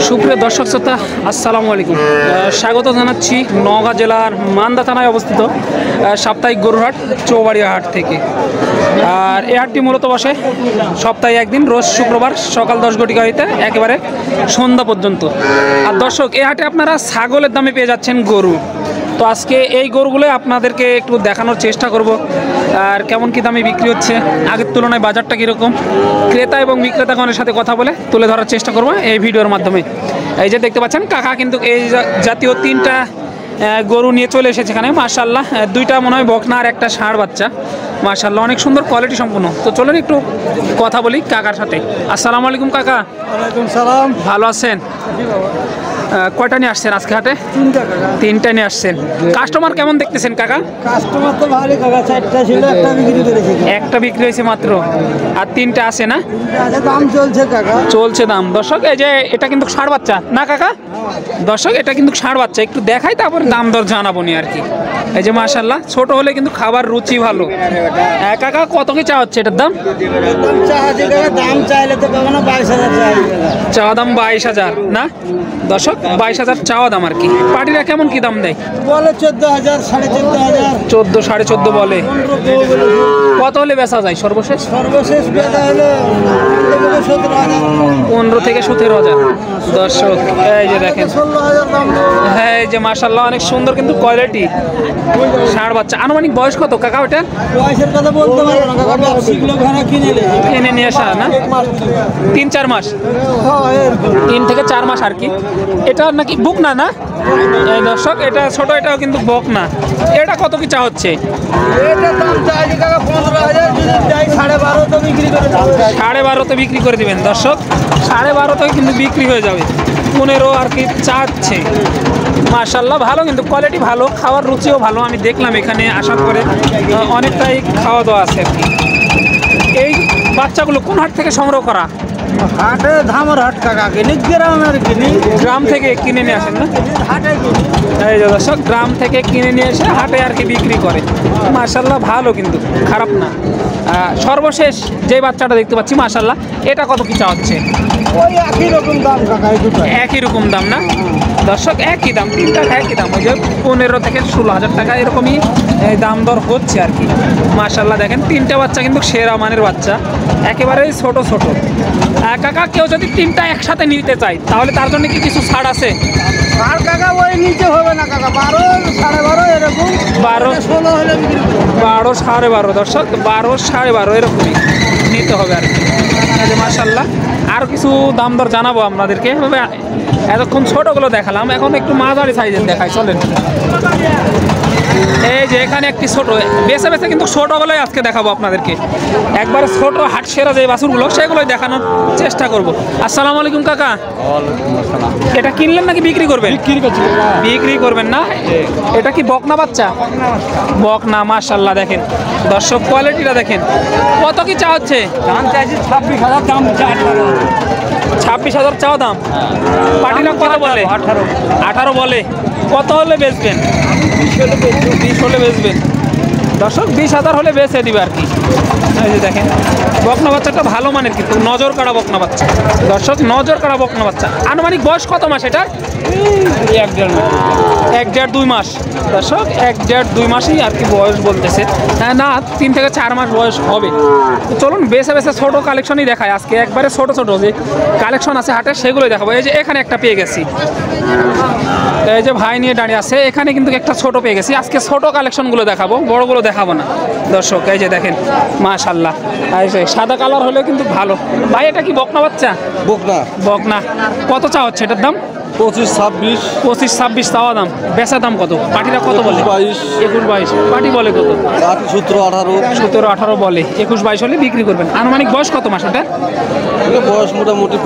সুপ্রিয় দর্শক শ্রোতা, আসসালামু আলাইকুম। স্বাগত জানাচ্ছি নওগাঁ জেলার মান্দা থানায় অবস্থিত সাপ্তাহিক গরুহাট চৌবাড়িয়া হাট থেকে। আর এই হাটটি মূলত বসে সপ্তাহে একদিন, রোজ শুক্রবার সকাল 10 ঘটিকা হইতে একেবারে সন্ধ্যা পর্যন্ত। আর দর্শক, এই হাটে আপনারা ছাগলের দামে পেয়ে যাচ্ছেন গরু। তো আজকে এই গরুগুলো আপনাদেরকে একটু দেখানোর চেষ্টা করব, আর কেমন কী দামে বিক্রি হচ্ছে, আগের তুলনায় বাজারটা কীরকম, ক্রেতা এবং বিক্রেতাগণের সাথে কথা বলে তুলে ধরার চেষ্টা করব এই ভিডিওর মাধ্যমে। এই যে দেখতে পাচ্ছেন, কাকা কিন্তু এই জাতীয় 3টা গরু নিয়ে চলে এসেছে এখানে। মাশাআল্লাহ, 2টা মনে হয় বকনা আর একটা ষাঁড় বাচ্চা। মাশাআল্লাহ, অনেক সুন্দর কোয়ালিটি সম্পূর্ণ। তো চলুন একটু কথা বলি কাকার সাথে। আসসালামু আলাইকুম কাকা। ওয়ালাইকুম সালাম। ভালো আছেন? কয়টা নিয়ে আসছেন আজকে হাটে? 3টা নিয়ে আসছেন। কাস্টমার কেমন দেখতেছেন কাকা? কাস্টমার তো ভালোই কাকা, 4টা ছিল, একটা বিক্রি করেছি। একটা বিক্রি হয়েছে মাত্র, আর 3টা আছে না? দাম চলছে কাকা, চলছে দাম। দর্শক, এই যে এটা কিন্তু ষাঁড় বাচ্চা না কাকা? দর্শক, এটা কিন্তু ষাঁড় বাচ্চা, একটু দেখাই তারপর দাম দর জানাবো নি আর কি। এই যে মাশাআল্লাহ, ছোট হলে কিন্তু খাবার রুচি ভালো। কাকা কত কি চা হচ্ছে এটার দাম? দাম চাইলে তো পাবো না, 22,000 চাই। চাওয়া দাম 22,000 না দর্শক? 22,000 চাওয়া দাম আর কি। পার্টিরা কেমন কি দাম দেয়? বলে 14,000, 14,500, 14, 14.5 বলে। কত হলে বেচা যায় সর্বশেষ? সর্বশেষ বেচা হলো 15 থেকে 17,000। দর্শক, এই যে দেখেন, 16,000 দাম। হ্যাঁ, এই যে মাশাআল্লাহ, অনেক সুন্দর কিন্তু কোয়ালিটি ষাঁড় বাচ্চা। আনুমানিক বয়স কত কাকা ওটা? বয়সের কথা বলতে পারবো না কাকা, ব্যবসায়িক লোক ঘরে কিনে নিয়ে আসা না? 3-4 মাস, 3 থেকে 4 মাস আর কি। এটা নাকি বুক না? না দর্শক, এটা ছোট, এটাও কিন্তু বক না। এটা কত কি চা হচ্ছে? এটা দাম চাইছি কাকা 15,000, যদি যাই 12.5 তো বিক্রি করে দেবো। 12.5 বিক্রি করে দিবেন দর্শক। 12.5 কিন্তু বিক্রি হয়ে যাবে। 15 আর কি চাচ্ছে। মাশাআল্লাহ, ভালো কিন্তু কোয়ালিটি ভালো, খাওয়ার রুচিও ভালো। আমি দেখলাম এখানে আসার পরে অনেকটাই খাওয়া দাওয়া আছে আর কি। এই বাচ্চাগুলো কোন হাট থেকে সংগ্রহ করা? হাটে ধামর হাট কাকা, কিনি গ্রামের, কিনি গ্রাম থেকে কিনে নিয়ে আসেন না? হাটে কিনি। এই যে দর্শক, গ্রাম থেকে কিনে নিয়ে এসে হাটে আর কি বিক্রি করে। মাশাআল্লাহ, ভালো কিন্তু, খারাপ না। সর্বশেষ যে বাচ্চাটা দেখতে পাচ্ছি মাশাআল্লাহ, এটা কত কি চা হচ্ছে? ওই একই রকম দাম কাকা, এই দুটো একই রকম দাম না দর্শক? একই দাম, 3টা একই দাম। ওই যে 15 থেকে 16,000 টাকা এরকমই দাম দর হচ্ছে আর কি। মাশাআল্লাহ, দেখেন 3টা বাচ্চা কিন্তু সেরা মানের বাচ্চা, একেবারেই ছোট ছোট। কাকা, কেউ যদি 3টা একসাথে নিতে চায় তাহলে তার জন্য কি কিছু ছাড় আছে? আর কাকা ওই নিচে হবে না কাকা, 12, 12.5 এরকম। 12, 16 হলে বিক্রি করবো। 12, 12.5 দর্শক, 12, 12.5 এরকমই নিতে হবে আর কি। মাশাআল্লাহ, আরও কিছু দাম দর জানাবো আপনাদেরকে। তবে এতক্ষণ ছোটোগুলো দেখালাম, এখন একটু মাঝারি সাইজের দেখাই, চলেন। এই যে এখানে একটি ছোট, বেছে বেছে কিন্তু ছোটোগুলোই আজকে দেখাবো আপনাদেরকে। একবারে ছোট হাট সেরা যে বাছুরগুলো সেগুলোই দেখানোর চেষ্টা করব। আসসালামু আলাইকুম কাকা। এটা কিনলেন নাকি বিক্রি করবেন? বিক্রি করবেন না? এটা কি বকনা বাচ্চা? বকনা। মাশাআল্লাহ, দেখেন দর্শক, কোয়ালিটিটা দেখেন। কত কি চা হচ্ছে? দাম চাইছি 26,000, দাম 26,000 চাও দাম। পাটিরা কত বলে? 18 বলে। কত হলে বেচবেন? 20 হলে বেচবেন দর্শক। 20,000 হলে বেচে দিবে আর কি। এই যে দেখেন, বকনা বাচ্চাটা ভালো মানের কিন্তু, নজর কাড়া বকনা বাচ্চা দর্শক, নজর কাড়া বকনা বাচ্চা। আনুমানিক বয়স কত মাস এটা? 1-1.5-2 মাস দর্শক, 1-1.5-2 মাসই আর কি বয়স বলতেছে। হ্যাঁ না, 3 থেকে 4 মাস বয়স হবে। তো চলুন বেছে বেছে ছোটো কালেকশনই দেখায় আজকে। একবারে ছোট ছোট যে কালেকশন আছে হাটে সেগুলোই দেখাবো। এই যে এখানে একটা পেয়ে গেছি, এই যে ভাই নিয়ে দাঁড়িয়ে আছে, এখানে কিন্তু একটা ছোট পেয়ে গেছি। আজকে ছোট কালেকশনগুলো দেখাবো, বড়গুলো দেখাবো না দর্শক। এই যে দেখেন মাশাআল্লাহ, এই যে সাদা কালার হলেও কিন্তু ভালো। ভাই, এটা কি বকনা বাচ্চা? বকনা। বকনা। কত চা হচ্ছে এটার দাম? 25-26। 25-26 চাওয়া দাম। বেচা দাম কত? পাটিরা কত বলে? 21-22। পাটি বলে কত? 17-18 বলে। 21-22 হলে বিক্রি করবেন। আনুমানিক বয়স কত মাস ওটা? বয়স মোটামুটি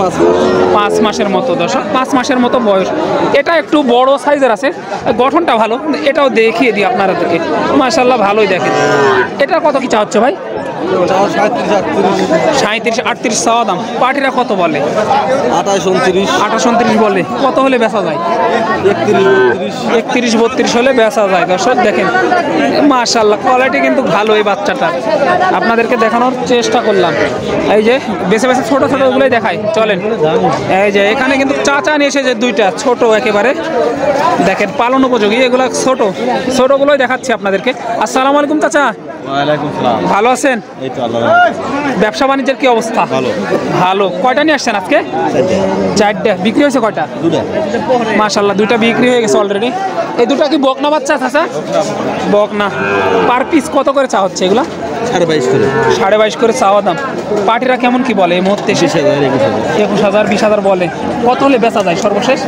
5 মাসের মতো দর্শক, 5 মাসের মতো বয়স। এটা একটু বড় সাইজের আছে, গঠনটা ভালো। এটাও দেখিয়ে দিই আপনাদেরকে। মাশাআল্লাহ, ভালোই দেখেন। এটা কত কি চা হচ্ছে ভাই? 37 38 চাওয়া দাম। পাটিরা কত বলে? 28 28 29 বলে। কত হলে বেচা যায়? 31 32 হলে বেচা যায়। দর্শক দেখেন মাশাআল্লাহ কোয়ালিটি কিন্তু ভালো এই বাচ্চাটা, আপনাদেরকে দেখানোর চেষ্টা করলাম। এই যে বেছে বেছে ছোট ছোট ওগুলোই দেখাই, চলেন। এই যে এখানে কিন্তু চাচা নিয়ে এসেছে দুইটা ছোট একেবারে, দেখেন পালন উপযোগী, এগুলো ছোট ছোটগুলোই দেখাচ্ছি আপনাদেরকে। আসসালামু আলাইকুম চাচা, ওয়ালাইকুম সালাম। ভালো আছেন? এই তো আল্লাহ ব্যবসা বাণিজ্যের কি অবস্থা? ভালো। ভালো। কয়টা নিয়ে আসছেন আজকে? 4টা। বিক্রি হয়েছে কয়টা? 2টা। মাশাআল্লাহ 2টা বিক্রি হয়ে গেছে অলরেডি। এই দুটা কি বকনা বাচ্চা চাচা? বকনা। পার পিস কত করে চা হচ্ছে এগুলা? 22.5 করে। 22.5 করে চাওয়া দাম। পাটিরা কেমন কি বলে এই মুহূর্তে? 21,000 20,000 বলে। কত হলে বেচা যায় সর্বশেষ?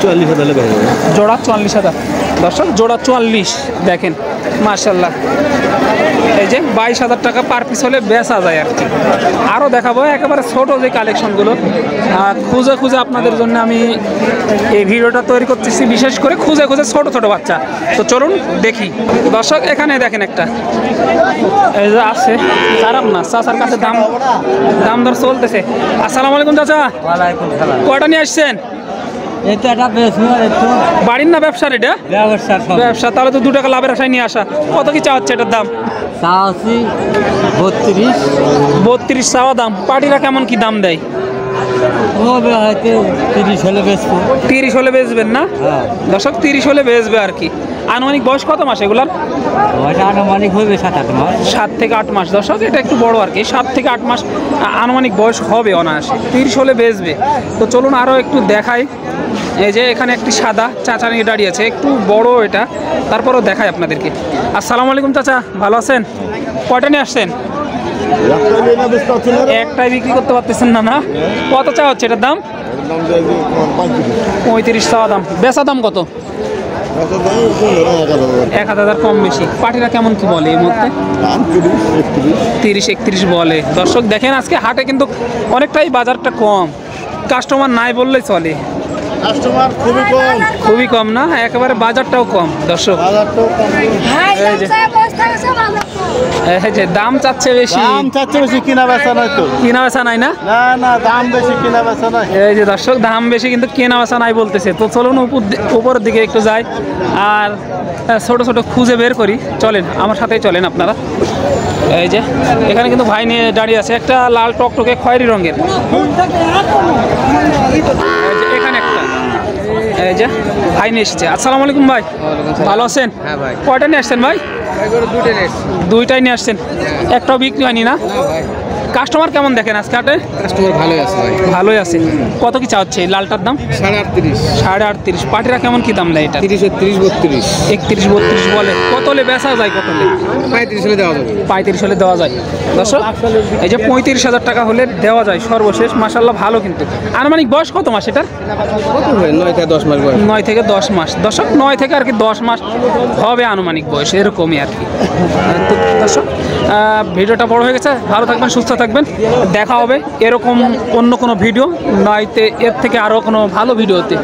44,000 হলে বেচা যাবে। জোড়া 44,000। দর্শক জোড়া 44, দেখেন মাশাআল্লাহ। এই যে 22,000 টাকা পার পিস হলে বেচা যায় আর কি। আরও দেখাবো একেবারে ছোট যে কালেকশনগুলো, খুঁজে খুঁজে আপনাদের জন্য আমি এই ভিডিওটা তৈরি করতেছি, বিশেষ করে খুঁজে খুঁজে ছোট ছোট বাচ্চা। তো চলুন দেখি। দর্শক এখানে দেখেন একটা এই যে আছে, খারাপ না, চাচার কাছে দাম দর চলতেছে। আসসালামু আলাইকুম চাচা, ওয়ালাইকুম সালাম। কয়টা নিয়ে আসছেন? এটা একটা বেশি একটু বাড়ির না ব্যবসার? এটা ব্যবসা সব। ব্যবসা, তাহলে তো 2 টাকা লাভের আশায় নিয়ে আসা। কত কি চা হচ্ছে এটার দাম? চাওয়াছি 32। 32 চাওয়া দাম। পাটিরা কেমন কি দাম দেয়? হবে হয়তো 30 হলে বেচবো। 30 হলে বেচবেন না? হ্যাঁ। দর্শক 30 হলে বেচবে আর কি। আনুমানিক বয়স কত মাস এগুলার? ওইটা আনুমানিক হবে 7-8 মাস। 7 থেকে 8 মাস। দর্শক এটা একটু বড় আর কি, 7 থেকে 8 মাস আনুমানিক বয়স হবে অনায়াসে। 30 হলে বেচবে। তো চলুন আরও একটু দেখাই। এই যে এখানে একটি সাদা চাচা নিয়ে দাঁড়িয়ে আছে, একটু বড় এটা, তারপরও দেখাই আপনাদেরকে। আসসালামু আলাইকুম চাচা, ভালো আছেন? কয়টা নিয়ে আসছেন? একটাই বিক্রি করতে পারতেছেন না? না, কত চা হচ্ছে এটার দাম? 35 চাওয়া দাম। বেচা দাম কত? 1,000 কম বেশি। পাটিরা কেমন কি বলে এই মুহূর্তে? 30 31 বলে। দর্শক দেখেন আজকে হাটে কিন্তু অনেকটাই বাজারটা কম, কাস্টমার নাই বললেই চলে। কাস্টমার খুবই কম। খুবই কম না, একেবারে বাজারটাও কম। দর্শক এই যে দাম চাচ্ছে বেশি, দাম চাচ্ছে বেশি, কিনা বেচা নাই তো। কেনা বেচা নাই না? না না, দাম বেশি, কিনা বেচা নাই। এই যে দর্শক দাম বেশি কিন্তু কেনা বেচা নাই বলতেছে। তো চলুন উপরের দিকে একটু যাই আর ছোট ছোট খুঁজে বের করি। চলেন আমার সাথেই চলেন আপনারা। এই যে এখানে কিন্তু ভাই নিয়ে দাঁড়িয়ে আছে, একটা লাল টকটকে খয়েরি রঙের। এই যে এখানে একটা, এই যে ভাই নিয়ে এসেছে। আসসালামু আলাইকুম ভাই, ভালো আছেন? হ্যাঁ ভাই। কয়টা নিয়ে আসছেন ভাই? 2টাই নিয়ে আসছেন। একটাও বিক্রি হয়নি না? কাস্টমার কেমন দেখেন আজকে হাটে? কাস্টমার ভালোই আছে ভাই। ভালোই আছে। কত কি চা হচ্ছে এই লালটার দাম? 38.5। 38.5। পাটিরা কেমন কি দাম দেয় এটা? 30 31 32। 31 32 বলে। কত হলে বেচা যায়? কত হলে? 35 হলে দেওয়া যাবে। 35 হলে দেওয়া যায়। দর্শক এই যে 35,000 টাকা হলে দেওয়া যায় সর্বশেষ। মাশাআল্লাহ ভালো। কিন্তু আনুমানিক বয়স কত মাস এটা? কত হয়? 9 থেকে 10 মাস বয়স। 9 থেকে 10 মাস। দর্শক 9 থেকে আর কি 10 মাস হবে আনুমানিক বয়স, এরকমই আর কি। তো দর্শক ভিডিওটা বড় হয়ে গেছে, ভালো থাকবেন, সুস্থ থাকবেন। দেখা হবে এরকম অন্য কোনো ভিডিও, নয়তো এর থেকে আরও কোনো ভালো ভিডিওতে।